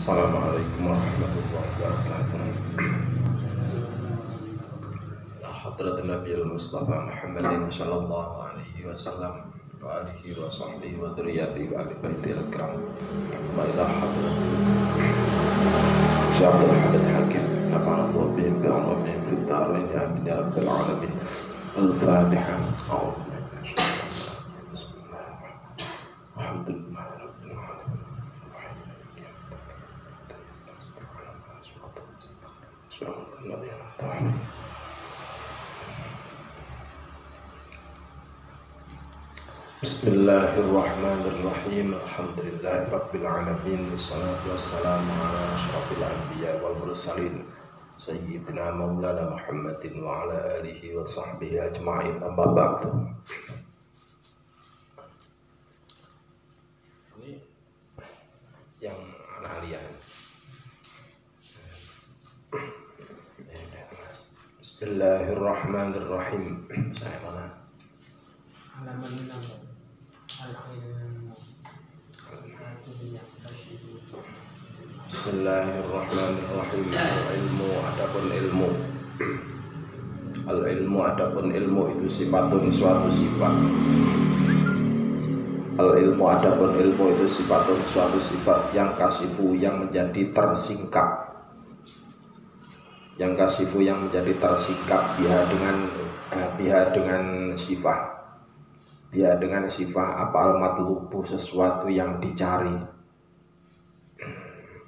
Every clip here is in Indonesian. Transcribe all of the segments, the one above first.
Assalamualaikum warahmatullahi wabarakatuh. Hadrat Nabi Mustafa Muhammadin sallallahu alaihi wasallam wa alihi wa sahbihi wa dzurriyyatihi wa ahli baitil kiram. Wa ila hadrat Syekh Abdul Hamid Hakim nafa'allahu bihi bi ulumihim fid darain amin ya rabbal alamin. Al-Fatiha. Bismillahirrahmanirrahim. Alhamdulillahi rabbil alamin. Wassalatu wassalamu ala asyrafil anbiya wal mursalin sayyidina maulana Muhammadin wa ala alihi wa sahbihi ajma'in. Amma ba'du. Ini yang analian. Bismillahirrahmanirrahim. Saya mana? Halaman 6. Bismillahirrahmanirrahim. Al-ilmu adapun ilmu. Al-ilmu adapun ilmu itu sifatun suatu sifat. Al-ilmu adapun ilmu itu sifatun suatu sifat yang kasifu yang menjadi tersingkap. Yang kasifu yang menjadi tersingkap biha dengan sifat. Biha dengan sifat apa al-matlubu sesuatu yang dicari.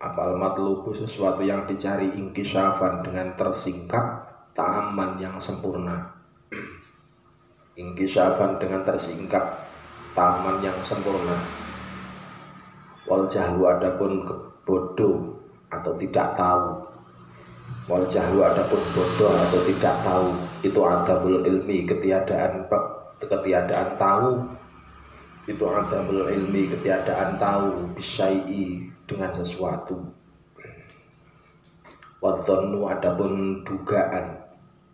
Apa al-matlubu sesuatu yang dicari ingkisyafan dengan tersingkap ta'aman yang sempurna. Ingkisyafan dengan tersingkap ta'aman yang sempurna. Wal jahlu adapun bodoh atau tidak tahu. Wal jahlu adapun bodoh atau tidak tahu itu adabul ilmi ketiadaan tahu. Itu adabul ilmi ketiadaan tahu bisyai'i dengan sesuatu. Wadhannu adapun dugaan.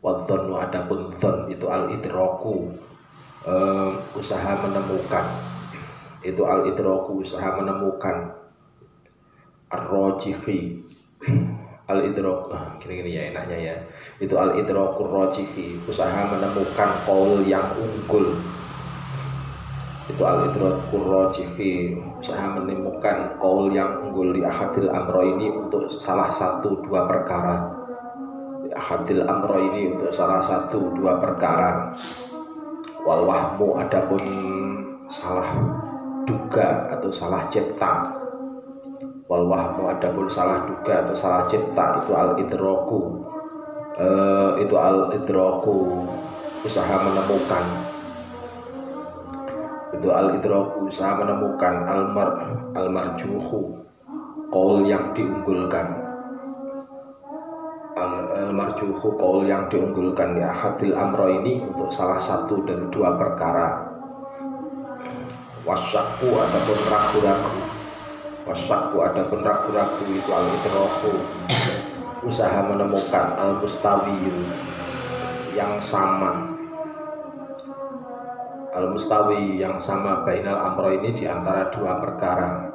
Wadhannu adapun dhon itu al-idraku usaha menemukan. Itu al-idraku usaha menemukan. Ar-rajihi al-idrak gini-gini ya enaknya ya. Itu al-idrakur rajihi usaha menemukan qaul yang unggul. Itu al-idrakur rajihi usaha menemukan qaul yang unggul li ahadil amro ini untuk salah satu dua perkara. Li ahadil amro ini untuk salah satu dua perkara. Wal wahmu adapun salah duga atau salah cipta. Wal wahmu adapun salah duga atau salah cipta itu al-idraku usaha menemukan. Itu al-idraku usaha menemukan al-marjuhu qaul yang diunggulkan. Al-marjuhu qaul yang diunggulkan ya hadil amro ini untuk salah satu dari dua perkara. Wasyaku adapun ragu-ragu. Wasyaku adapun ragu-ragu itu al-idraku usaha menemukan al-mustawi yang sama. Al-mustawi yang sama bainal amro ini diantara dua perkara.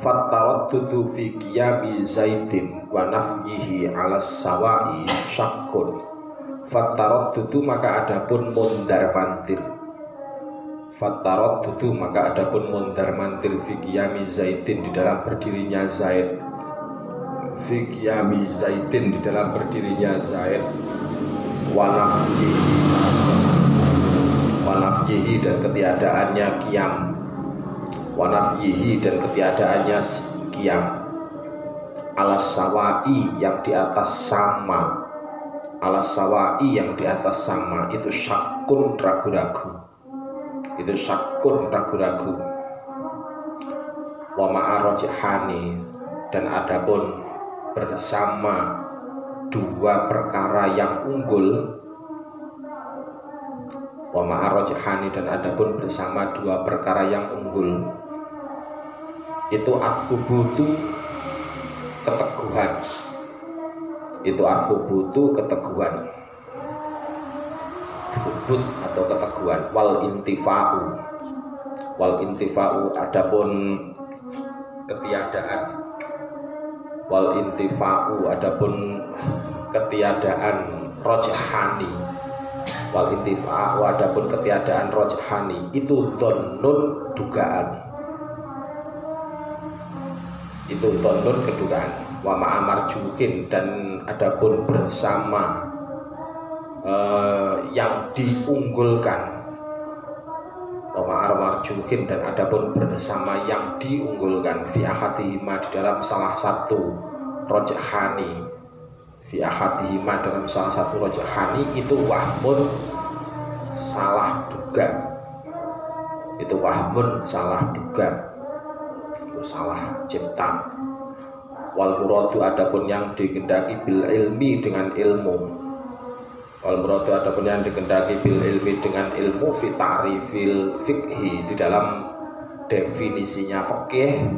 Fattawaddudu fi qiyami zaidin wa nafyihi ala sawa'i syakkun. Fattawaddudu maka adapun mondar-mandir. Fattaraddudu maka adapun mondar-mandir fi qiyami zaidin di dalam berdirinya Zaid. Fi qiyami zaidin di dalam berdirinya Zaid. Wa nafyihi dan ketiadaannya qiyam. Wa nafyihi dan ketiadaannya qiyam. Alas sawa'i yang di atas sama. Alas sawa'i yang di atas sama itu syakkun ragu-ragu. Itu syakun ragu-ragu. Wa ma'arajihani dan adapun bersama dua perkara yang unggul. Wa ma'arajihani dan adapun bersama dua perkara yang unggul itu as-subutu keteguhan. Itu as-subutu keteguhan. Subut atau keteguhan. Wal intifa'u adapun ketiadaan. Wal intifa'u adapun ketiadaan rojhani. Wal intifa'u adapun ketiadaan rojhani itu dhonnun dugaan. Itu dhonnun kedugaan. Wa ma'amar juhin dan adapun bersama yang diunggulkan. Marjuhin dan adapun bersama yang diunggulkan fi ahadihima di dalam salah satu rojhani, fi ahadihima dalam salah satu rojhani itu wahmun salah duga, itu wahmun salah duga, itu salah cipta. Wal muradu adapun yang dikehendaki bil ilmi dengan ilmu. Wal muradu adapun yang dikehendaki bil ilmi dengan ilmu fi ta'rifil fikhi di dalam definisinya fikih,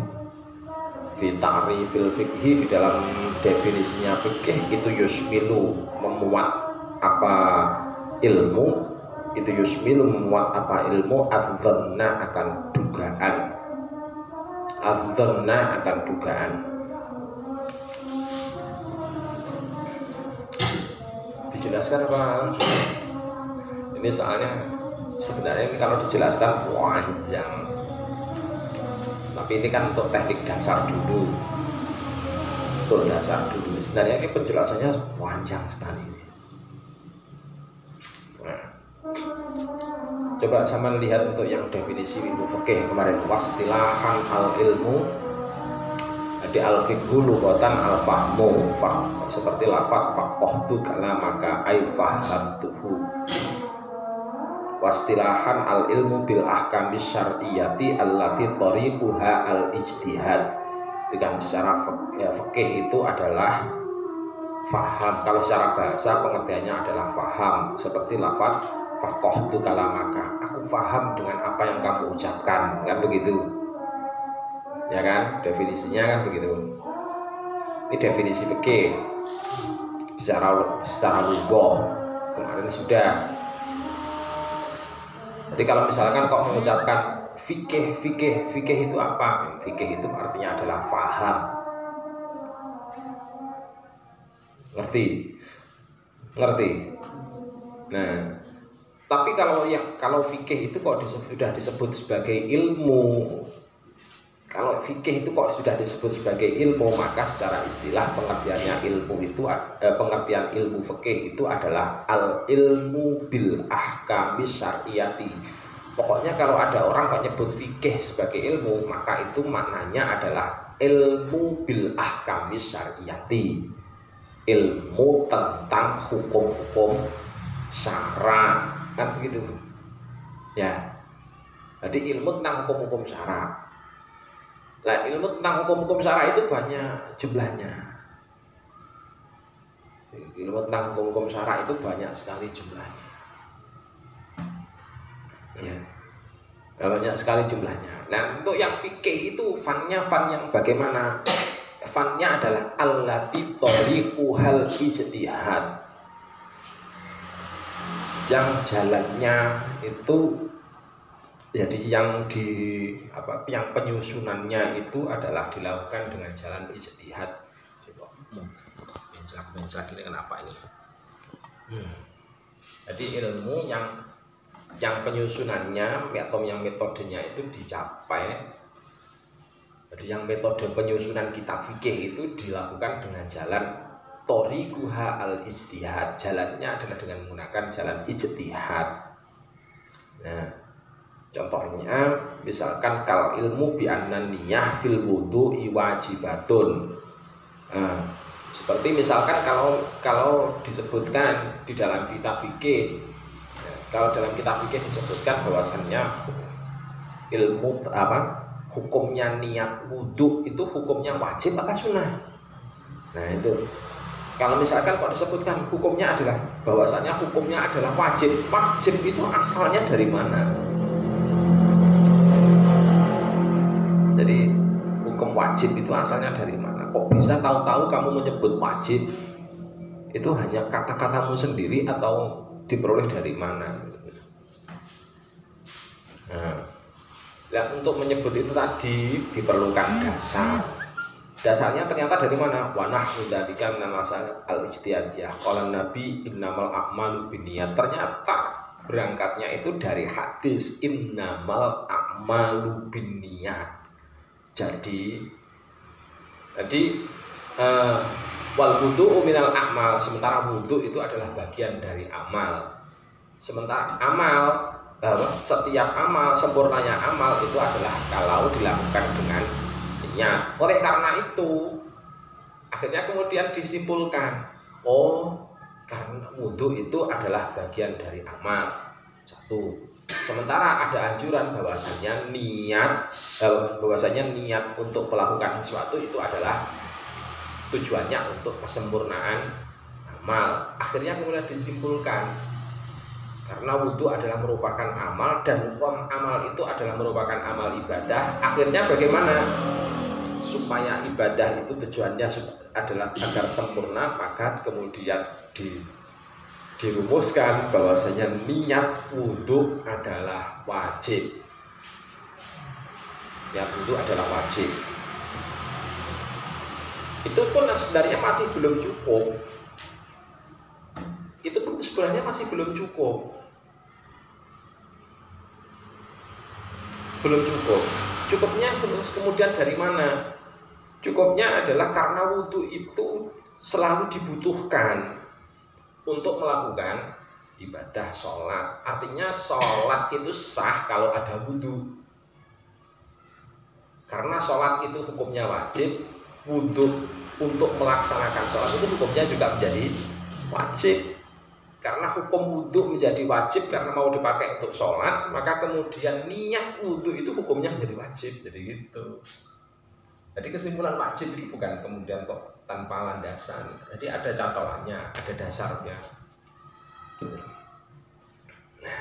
fi ta'rifil fikhi di dalam definisinya fikih itu yusmilu memuat apa ilmu, itu yusmilu memuat apa ilmu adzanna akan dugaan, adzanna akan dugaan. Dijelaskan apa? Ini soalnya sebenarnya ini kalau dijelaskan panjang, tapi ini kan untuk teknik dasar dulu, untuk dasar dulu. Sebenarnya ini penjelasannya panjang sekali. Nah, coba sama lihat untuk yang definisi ilmu fikih kemarin, wastilahan al ilmu. Jadi al-fiqhu lughatan al-fahmu, seperti lafaz faqahtu kalamaka ay fahamtuhu. Wastilahan al-ilmu bil ahkamis syar'iyyati allati tariquha al-ijtihad. Dengan secara fikih itu adalah faham. Kalau secara bahasa pengertiannya adalah faham, seperti lafaz faqahtu kalamaka, aku faham dengan apa yang kamu ucapkan, kan begitu. Ya kan, definisinya kan begitu. Ini definisi fikih secara lughah kemarin sudah. Jadi kalau misalkan kok mengucapkan fikih itu apa? Fikih itu artinya adalah faham. Ngerti. Nah, tapi kalau fikih itu kok sudah disebut sebagai ilmu. Kalau fikih itu kok sudah disebut sebagai ilmu, maka secara istilah pengertiannya ilmu itu, pengertian ilmu fikih itu adalah al ilmu bil ahkamis syar'iyyati. Pokoknya kalau ada orang kok nyebut fikih sebagai ilmu, maka itu maknanya adalah ilmu bil ahkamis syar'iyyati, ilmu tentang hukum-hukum syara, kan begitu ya. Jadi ilmu tentang hukum-hukum syara. Nah, ilmu tentang hukum-hukum syara itu banyak jumlahnya. Ilmu tentang hukum-hukum syara itu banyak sekali jumlahnya. Ya, banyak sekali jumlahnya. Nah, untuk yang fikih itu fannya fan yang bagaimana? Fannya adalah allati tariquhal ijtihad. Yang jalannya itu, jadi yang penyusunannya itu adalah dilakukan dengan jalan ijtihad. Mencak ini kenapa ini? Jadi ilmu yang penyusunannya atau yang metodenya itu dicapai. Jadi yang metode penyusunan kitab fikih itu dilakukan dengan jalan thariquha al-ijtihad. Jalannya adalah dengan menggunakan jalan ijtihad. Nah, contohnya misalkan kal ilmu bi annan niyah fil wudu'i wajibatun. Nah, seperti misalkan kalau disebutkan di dalam kitab fikih, kalau dalam kitab fikih disebutkan bahwasannya ilmu hukumnya niat wudu itu hukumnya wajib apa sunnah. Nah, itu kalau misalkan kok disebutkan hukumnya adalah bahwasannya hukumnya adalah wajib. Wajib itu asalnya dari mana? Jadi hukum wajib itu asalnya dari mana? Kok bisa tahu-tahu kamu menyebut wajib? Itu hanya kata-katamu sendiri atau diperoleh dari mana? Nah, Nah, untuk menyebut itu tadi diperlukan dasar. Dasarnya ternyata dari mana? Wanah mudalikan nama al-ijtihadiyah. Qala Nabi innamal a'malu binniyat. Ternyata berangkatnya itu dari hadis innamal a'malu binniyat. Jadi wal wudu minal a'mal. Sementara wudu itu adalah bagian dari amal. Sementara amal, setiap amal, sempurnanya amal itu adalah kalau dilakukan dengan niat. Oleh karena itu akhirnya kemudian disimpulkan, oh karena wudhu itu adalah bagian dari amal. Satu. Sementara ada anjuran bahwasanya niat untuk melakukan sesuatu itu adalah tujuannya untuk kesempurnaan amal. Akhirnya kemudian disimpulkan karena wudhu adalah merupakan amal dan amal itu adalah merupakan amal ibadah. Akhirnya bagaimana supaya ibadah itu tujuannya adalah agar sempurna, maka kemudian dirumuskan bahwasanya niat wudhu adalah wajib. Niat wudhu adalah wajib. Itu pun sebenarnya masih belum cukup. Itu pun sebenarnya masih belum cukup. Belum cukup. Cukupnya terus kemudian dari mana? Cukupnya adalah karena wudhu itu selalu dibutuhkan untuk melakukan ibadah sholat. Artinya sholat itu sah kalau ada wudhu. Karena sholat itu hukumnya wajib, wudhu untuk melaksanakan sholat itu hukumnya juga menjadi wajib. Karena hukum wudhu menjadi wajib karena mau dipakai untuk sholat, maka kemudian niat wudhu itu hukumnya menjadi wajib. Jadi gitu. Jadi kesimpulan wajib itu bukan kemudian kok tanpa landasan. Jadi ada catolannya, ada dasarnya. Nah,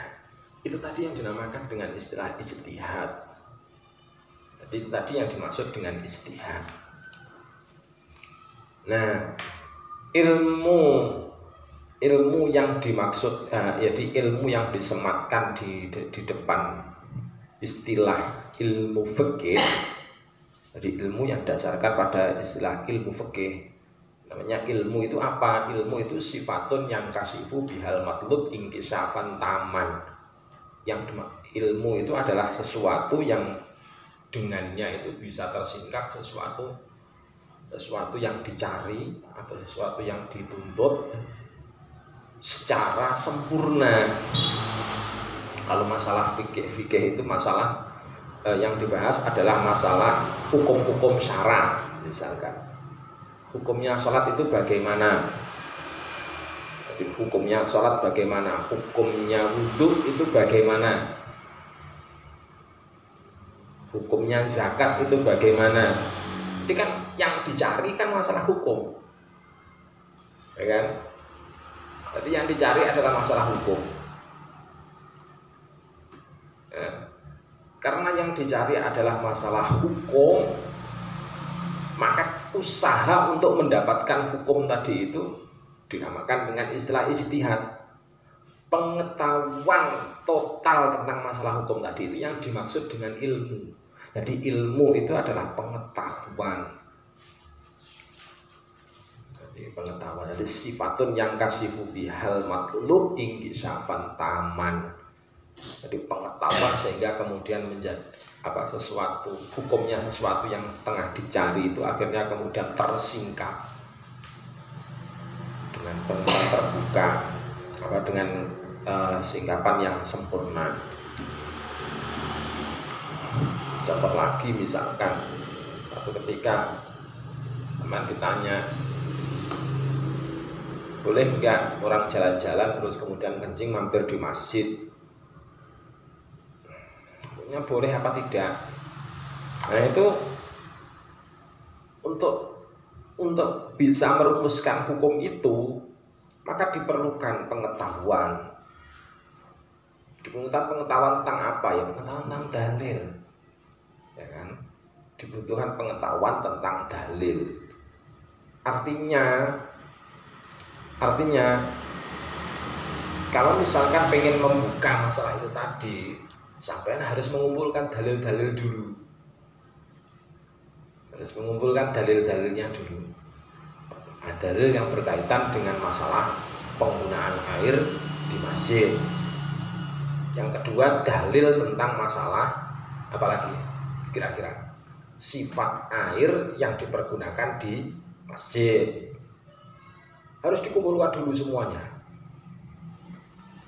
itu tadi yang dinamakan dengan istilah ijtihad. Jadi itu tadi yang dimaksud dengan ijtihad. Nah, ilmu yang dimaksud, jadi ilmu yang disematkan di depan istilah ilmu fikih. Jadi ilmu yang didasarkan pada istilah ilmu fikih. Namanya ilmu itu apa? Ilmu itu sifatun yang kasifu bihal matlub ingkisafan taman. Yang ilmu itu adalah sesuatu yang dengannya itu bisa tersingkap sesuatu yang dicari atau sesuatu yang dituntut secara sempurna. Kalau masalah fikih itu masalah yang dibahas adalah masalah hukum-hukum syara. Misalkan hukumnya sholat itu bagaimana, jadi hukumnya sholat bagaimana, hukumnya wudhu itu bagaimana, hukumnya zakat itu bagaimana. Jadi kan yang dicari kan masalah hukum, ya kan? Jadi yang dicari adalah masalah hukum. Ya. Karena yang dicari adalah masalah hukum, maka usaha untuk mendapatkan hukum tadi itu dinamakan dengan istilah ijtihad. Pengetahuan total tentang masalah hukum tadi itu yang dimaksud dengan ilmu. Jadi ilmu itu adalah pengetahuan. Pengetahuan, jadi sifatun yang kasifu bihal matlub ingkisafan taman. Jadi pengetahuan sehingga kemudian menjadi sesuatu hukumnya, sesuatu yang tengah dicari itu akhirnya kemudian tersingkap dengan pengertian terbuka, dengan singkapan yang sempurna. Contoh lagi, misalkan satu ketika teman ditanya, boleh enggak orang jalan-jalan terus kemudian kencing mampir di masjid? Boleh apa tidak? Nah itu untuk bisa merumuskan hukum itu maka diperlukan pengetahuan. Dibutuhkan pengetahuan tentang apa? Ya pengetahuan tentang dalil, ya kan? Dibutuhkan pengetahuan tentang dalil. Artinya kalau misalkan pengen membuka masalah itu tadi, Sampean harus mengumpulkan dalil-dalil dulu. Harus mengumpulkan dalil-dalilnya dulu. Dalil yang berkaitan dengan masalah penggunaan air di masjid. Yang kedua, dalil tentang masalah apalagi kira-kira sifat air yang dipergunakan di masjid. Harus dikumpulkan dulu semuanya.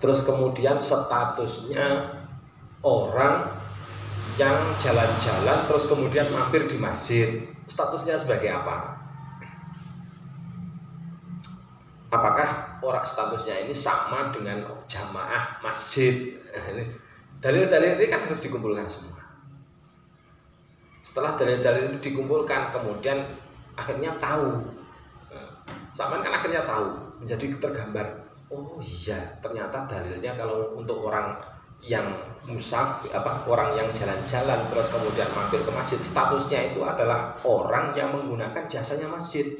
Terus kemudian statusnya orang yang jalan-jalan terus kemudian mampir di masjid, statusnya sebagai apa? Apakah orang statusnya ini sama dengan jamaah masjid? Dalil-dalil ini kan harus dikumpulkan semua. Setelah dalil-dalil ini dikumpulkan, kemudian akhirnya tahu. Sama kan akhirnya tahu, menjadi tergambar. Oh iya, ternyata dalilnya kalau untuk orang yang orang yang jalan-jalan terus kemudian mampir ke masjid, statusnya itu adalah orang yang menggunakan jasanya masjid.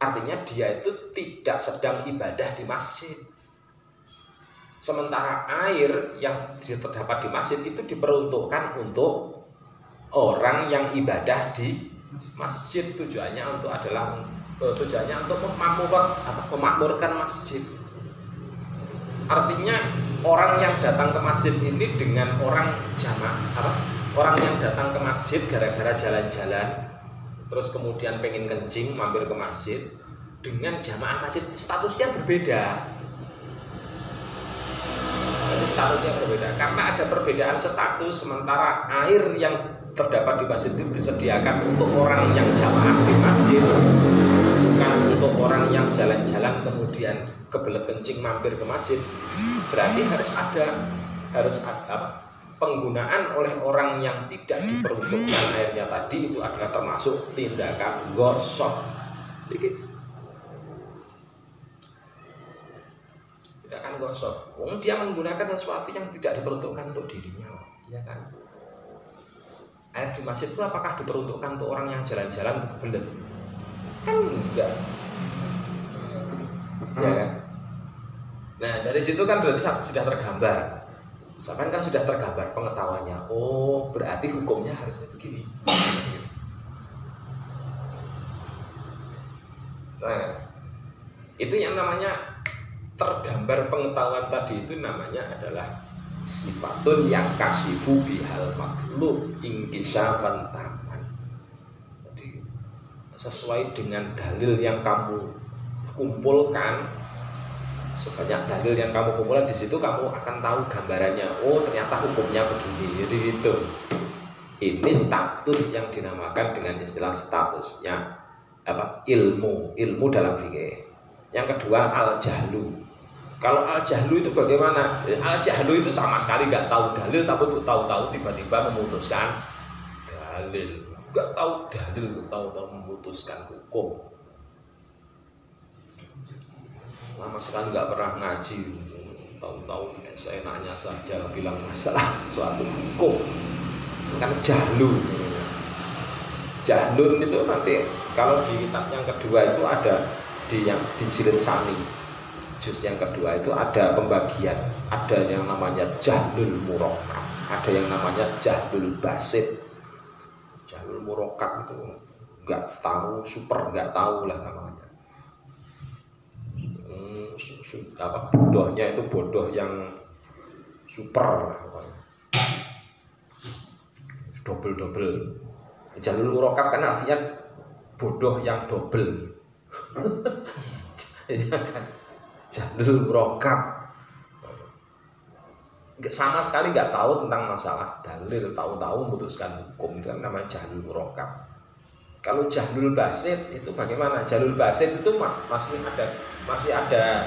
Artinya dia itu tidak sedang ibadah di masjid. Sementara air yang terdapat di masjid itu diperuntukkan untuk orang yang ibadah di masjid. Tujuannya untuk memakmurkan masjid. Artinya orang yang datang ke masjid ini dengan orang orang yang datang ke masjid gara-gara jalan-jalan terus kemudian pengen kencing mampir ke masjid, dengan jamaah masjid statusnya berbeda. Jadi statusnya berbeda karena ada perbedaan status. Sementara air yang terdapat di masjid itu disediakan untuk orang yang jamaah di masjid, bukan untuk orang yang jalan-jalan kemudian kebelet kencing mampir ke masjid. Berarti harus ada penggunaan oleh orang yang tidak diperuntukkan airnya tadi itu adalah termasuk tindakan gosok. Tindakan gosok. Dia menggunakan sesuatu yang tidak diperuntukkan untuk dirinya, ya kan? Air di masjid itu apakah diperuntukkan untuk orang yang jalan-jalan kebelet? Kan enggak. Ya kan? Nah, dari situ kan berarti sudah tergambar. Sampai kan sudah tergambar pengetahuannya. Oh, berarti hukumnya harusnya begini. Nah, itu yang namanya tergambar pengetahuan tadi, itu namanya adalah sifatun yang kasifu bihal makhluk ingkisyafan taman. Jadi sesuai dengan dalil yang kamu kumpulkan, sebanyak dalil yang kamu kumpulkan, di situ kamu akan tahu gambarannya. Oh, ternyata hukumnya begini. Jadi itu. Ini status yang dinamakan dengan istilah statusnya ilmu dalam fikih. Yang kedua al-jahlu. Kalau al-jahlu itu bagaimana? Al-jahlu itu sama sekali nggak tahu dalil, tapi tahu-tahu tiba-tiba memutuskan dalil. Nggak tahu dalil, tahu-tahu memutuskan hukum. Lama sekali nggak pernah ngaji, tahu-tahu seenaknya saja bilang masalah suatu hukum. Kan jahlu. Jahlun itu nanti kalau di kitab yang kedua itu ada di jilid sani, juz yang kedua itu ada pembagian, ada yang namanya jahlul murakkab, ada yang namanya jahlul basit. Jahlul murakkab itu nggak tahu, super nggak tahu lah namanya. Bodohnya itu bodoh yang super, double. Jalul murakkab kan artinya bodoh yang double. Ya kan? Jalul murakkab sama sekali nggak tahu tentang masalah dalil, tahu-tahu memutuskan hukum, itu kan namanya jalul murakkab. Kalau jahlul basit itu bagaimana? Jahlul basit itu masih ada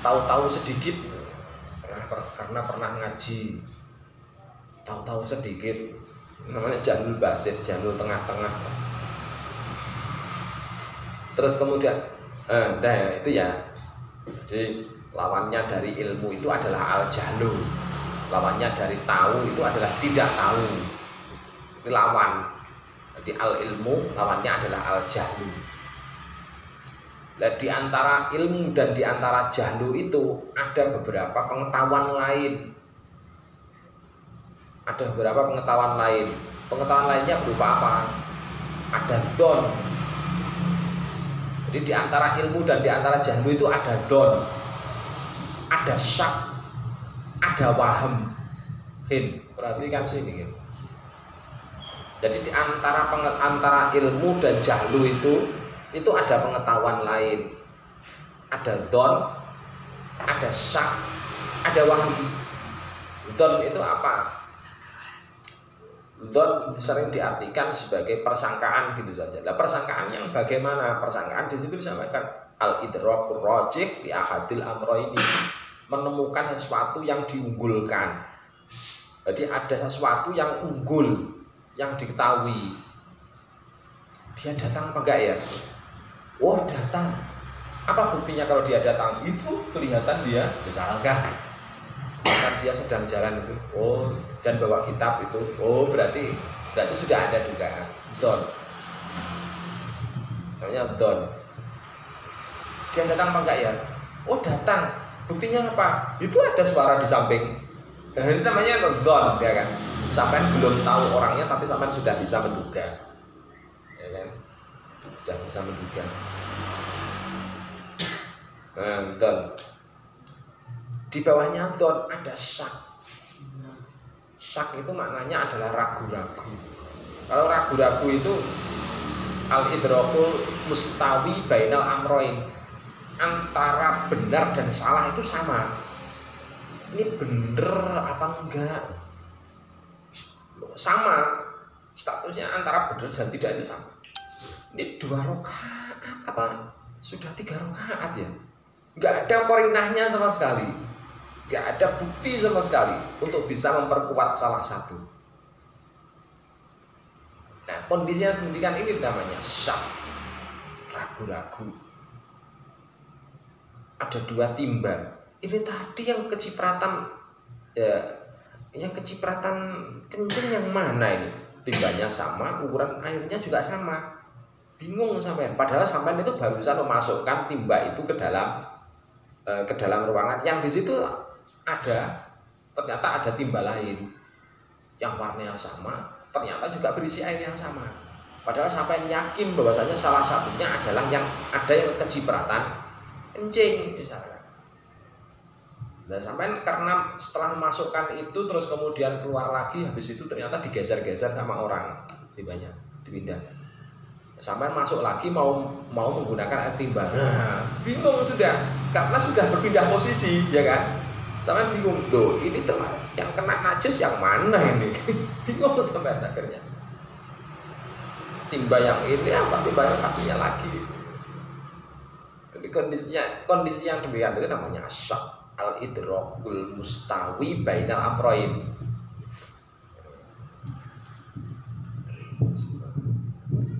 tahu-tahu sedikit karena pernah ngaji, tahu-tahu sedikit, namanya jahlul basit, jahlul tengah-tengah. Terus kemudian itu ya, jadi lawannya dari ilmu itu adalah al-jahlu, lawannya dari tahu itu adalah tidak tahu, itu lawan. Jadi al-ilmu lawannya adalah al-jahlu. Nah, di antara ilmu dan di antara jahlu itu ada beberapa pengetahuan lain. ada beberapa pengetahuan lain. Pengetahuan lainnya berupa apa? Ada dzon. Jadi di antara ilmu dan di antara jahlu itu ada dzon, ada syak, ada waham. Perhatikan sini. Jadi di antara ilmu dan jahlu itu ada pengetahuan lain. Ada dzon, ada syak, ada waham. Dzon itu apa? Dzon sering diartikan sebagai persangkaan gitu saja. Nah, persangkaan yang bagaimana? Persangkaan di situ disampaikan al-idrakur rajih li ahadil amroini, menemukan sesuatu yang diunggulkan. Jadi ada sesuatu yang unggul, yang diketahui. Dia datang apa enggak ya? Oh, datang. Apa buktinya kalau dia datang? Itu kelihatan dia misalkan kan dia sedang jalan itu, oh, dan bawa kitab itu, oh, berarti sudah ada dugaan dzon, namanya dzon. Dia datang apa enggak ya? Oh, datang. Buktinya apa? Itu ada suara di samping. Nah, ini namanya dzon, ya kan? Sampai belum tahu orangnya, tapi sampai sudah bisa menduga, ya kan? Sudah bisa menduga. Nah, dzon. Di bawahnya dzon ada syak. Syak itu maknanya adalah ragu-ragu. Kalau ragu-ragu itu al-idrakul mustawi bainal amroin, antara benar dan salah itu sama. Ini bener apa enggak? Sama. Statusnya antara benar dan tidak itu sama. Ini 2 rakaat apa? Sudah 3 rakaat ya? Enggak ada korinahnya sama sekali. Nggak ada bukti sama sekali untuk bisa memperkuat salah satu. Nah, kondisi yang sedemikian ini namanya syak, ragu-ragu. Ada 2 timbang. Ini tadi yang kecipratan, ya, yang kecipratan kencing yang mana ini? Timbangnya sama, ukuran airnya juga sama. Bingung sampean. Padahal sampean itu barusan memasukkan timba itu ke dalam ruangan yang di situ ternyata ada timba lain yang warnanya sama, ternyata juga berisi air yang sama. Padahal sampai yakin bahwasanya salah satunya adalah yang ada yang kecipratan kencing misalnya. Dan sampai karena setelah memasukkan itu terus kemudian keluar lagi, habis itu ternyata digeser-geser sama orang timbanya, dipindah. Sampai masuk lagi mau menggunakan air timba. Nah, bingung sudah karena sudah berpindah posisi, ya kan? Sampai bingung, loh ini teman yang kena najis yang mana ini? Bingung sampai akhirnya. Timba yang ini apa timba yang satunya lagi? Jadi kondisi yang demikian itu namanya syak, al-idrakul mustawi bainal amroin.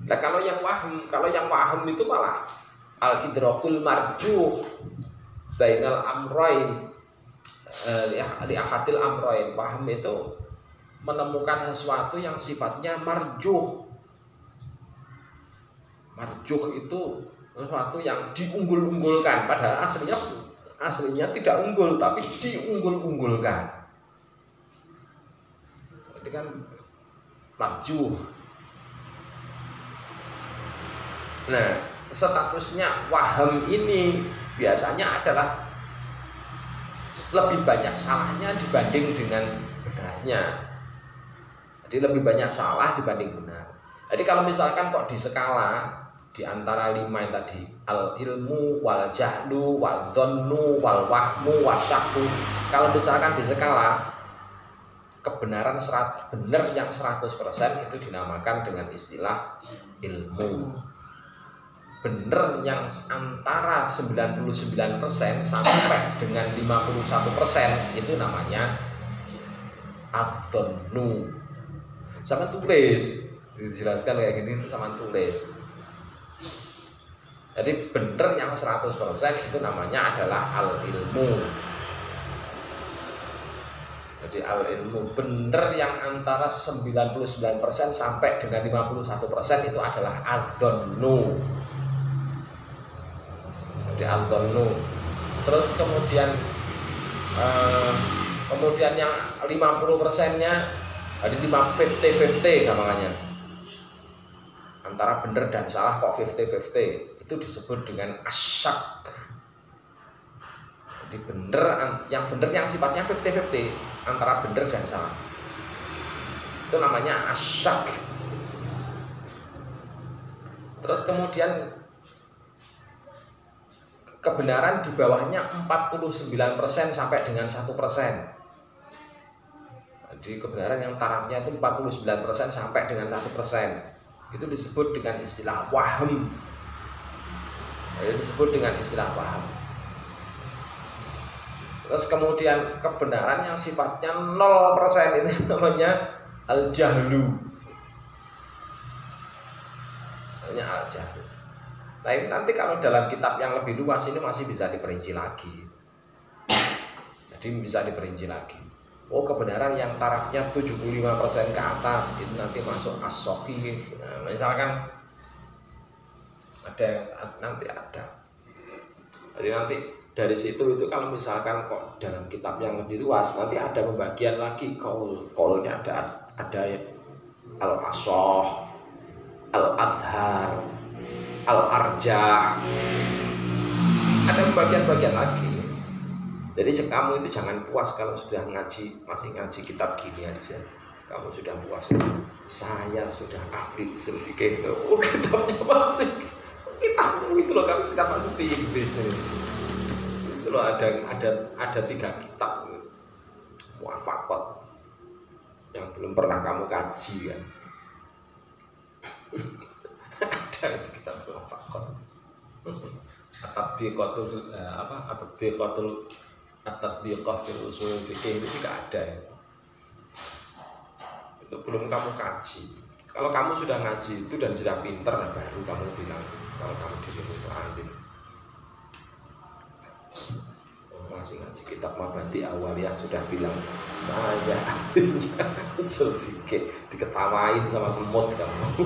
Nah, kalau yang waham itu malah al-idrakul marjuh bainal amroin. Li ahadil amroin. Paham itu menemukan sesuatu yang sifatnya marjuh. Marjuh itu sesuatu yang diunggul-unggulkan, padahal aslinya tidak unggul tapi diunggul-unggulkan. Jadi kan marjuh. Nah, statusnya waham ini biasanya adalah lebih banyak salahnya dibanding dengan benarnya. Jadi lebih banyak salah dibanding benar. Jadi kalau misalkan kok di skala di antara 5 yang tadi, al ilmu wal jahlu wal dzannu wal wahmu wasyakku, kalau misalkan di skala kebenaran benar yang 100% itu dinamakan dengan istilah ilmu. Benar yang antara 99% sampai dengan 51% itu namanya adzannu. Sama tulis, dijelaskan kayak gini sama tulis. Jadi benar yang 100% itu namanya adalah al-ilmu. Jadi al-ilmu benar yang antara 99% sampai dengan 51% itu adalah adzannu. Al-dzannu. Terus kemudian yang 50%-nya Jadi 50-50 gampangannya. Antara benar dan salah kok 50-50. Itu disebut dengan asyak. Jadi yang benar yang sifatnya 50-50 antara benar dan salah. Itu namanya asyak. Terus kemudian kebenaran di bawahnya 49% sampai dengan 1%. Jadi kebenaran yang tarafnya itu 49% sampai dengan 1%. Itu disebut dengan istilah waham. Itu disebut dengan istilah waham. Terus kemudian kebenaran yang sifatnya 0% itu namanya al-jahlu. Namanya al-jahlu. Nah ini nanti kalau dalam kitab yang lebih luas ini masih bisa diperinci lagi. Jadi bisa diperinci lagi. Oh kebenaran yang tarafnya 75% ke atas itu nanti masuk as-sahih. Nah, misalkan ada nanti ada. Jadi nanti dari situ itu kalau misalkan kok dalam kitab yang lebih luas nanti ada pembagian lagi kaulnya ada al-ashah, al-azhar, al-arjah. Ada pembagian-bagian lagi. Jadi kamu itu jangan puas kalau sudah masih ngaji kitab gini aja. Kamu sudah puas. Saya sudah ahli fikih. Oh, kitabnya masih kitabmu itu loh, kamu sudah masuk di Inggris ini. Itu loh ada 3 kitab muwafaqat yang belum pernah kamu kaji kan. Ada itu kitab muwafaqat. At-tatbiqah fil usul fikih itu juga ada ya. Itu belum kamu kaji. Kalau kamu sudah ngaji itu dan sudah pinter, nah baru kamu bilang kalau kamu dirimu itu alim. Masih ngaji kitab Mabadi Awaliyah sudah bilang saya ahlinya usul fikih, diketawain sama semut kamu.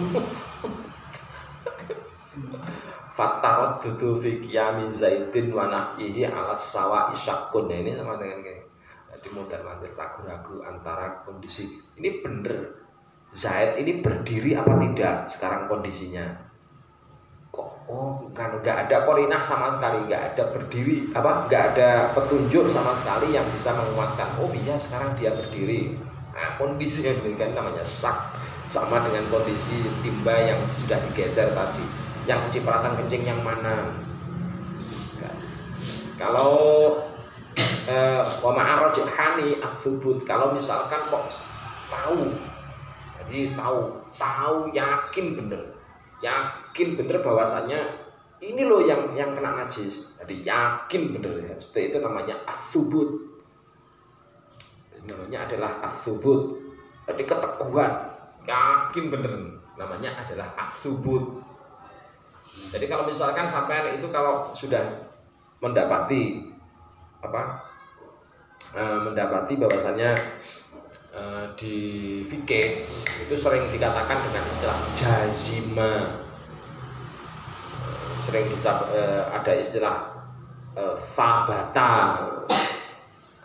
Fatarot dudu fikya min zaidin wa naf'ihi ala sawa isyakun. Nah, ini sama dengan kayak jadi modal-modal ragu-ragu antara kondisi ini bener Zaid ini berdiri apa tidak sekarang kondisinya. Kok kan nggak ada korinah sama sekali, nggak ada berdiri nggak ada petunjuk sama sekali yang bisa menguatkan iya sekarang dia berdiri. Nah, kondisi ini kan namanya sak, sama dengan kondisi timba yang sudah digeser tadi. Yang cipratan kencing yang mana? Kalau wa ma'arajhani as-subut, kalau misalkan kok tahu, jadi tahu yakin bener bahwasannya ini loh yang kena najis, jadi yakin bener ya. Seperti itu namanya as-subut. Namanya adalah as-subut. Jadi keteguhan, yakin bener, namanya adalah as-subut. Jadi kalau misalkan sampai itu kalau sudah mendapati bahwasannya di fikih itu sering dikatakan dengan istilah jazima, sering ada istilah sabata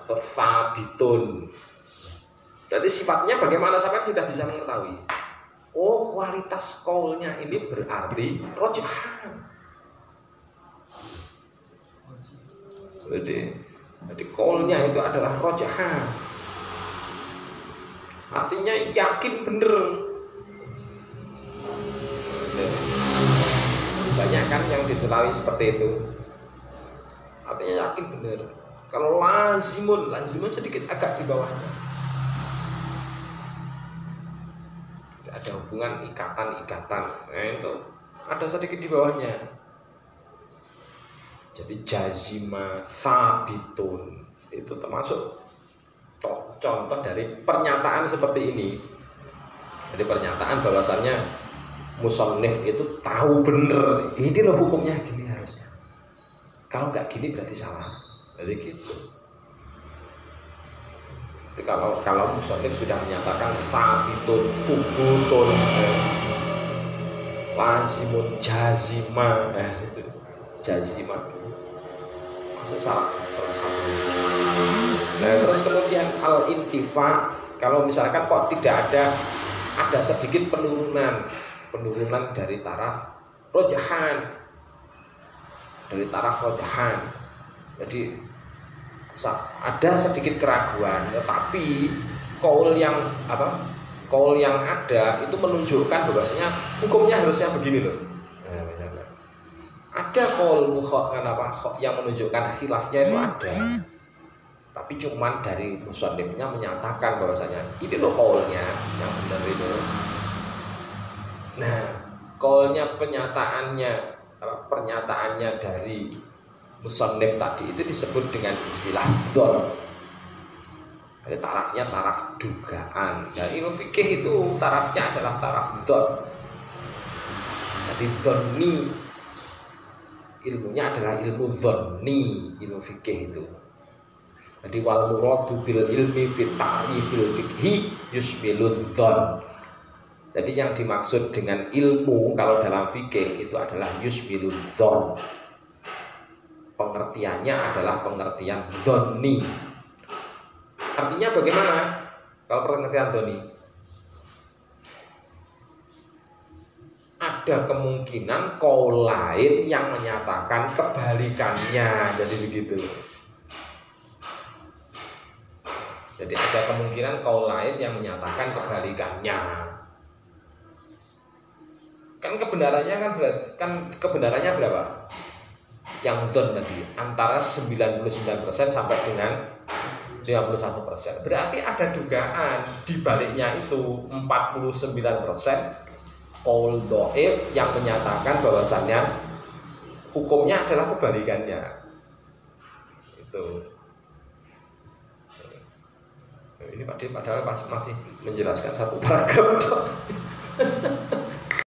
atau sabitun. Jadi sifatnya bagaimana sampai sudah bisa mengetahui. Oh kualitas kaulnya ini berarti rojahan. Jadi kaulnya itu adalah rojahan. Artinya yakin bener. Banyak kan yang diketahui seperti itu. Artinya yakin bener. Kalau lazimun sedikit agak di bawahnya. Ada hubungan ikatan, nah itu ada sedikit di bawahnya. Jadi jazima sabitun itu termasuk contoh dari pernyataan seperti ini. Jadi pernyataan bahwasannya musannif itu tahu bener ini loh hukumnya gini harusnya. Kalau nggak gini berarti salah. Jadi gitu. Kalau musannif sudah menyatakan sabitun, subutun, lazimun, jazima, itu jazima maksud salah. Nah, terus kemudian al-intifa Kalau misalkan kok tidak ada sedikit penurunan dari taraf rojahan, jadi ada sedikit keraguan, tetapi kaul yang ada itu menunjukkan bahwasanya hukumnya harusnya begini loh. Nah, ada kaul yang menunjukkan khilafnya itu ada, tapi cuman dari musannifnya menyatakan bahwasanya ini loh kaulnya yang benar itu. Nah, kaulnya pernyataannya dari musannif tadi itu disebut dengan istilah dzon. Jadi tarafnya taraf dugaan. Dan ilmu fikih itu tarafnya adalah taraf dzon. Jadi dzonni ilmunya adalah ilmu dzonni, ilmu fikih itu. Jadi wal muradu bil ilmi fi ta'rifil fikhi yusbilul dzon. Jadi yang dimaksud dengan ilmu kalau dalam fikih itu adalah yusbilul dzon. Pengertiannya adalah pengertian dzonni. Artinya bagaimana kalau pengertian dzonni? Ada kemungkinan kaul lain yang menyatakan kebalikannya, jadi begitu. Jadi ada kemungkinan kaul lain yang menyatakan kebalikannya. Kan kebenarannya berapa? Yang dzon tadi antara 99% sampai dengan 51%. Berarti ada dugaan di baliknya itu 49% qaul dhaif yang menyatakan bahwasannya hukumnya adalah kebalikannya. Itu. Ini padahal masih menjelaskan satu paragraf.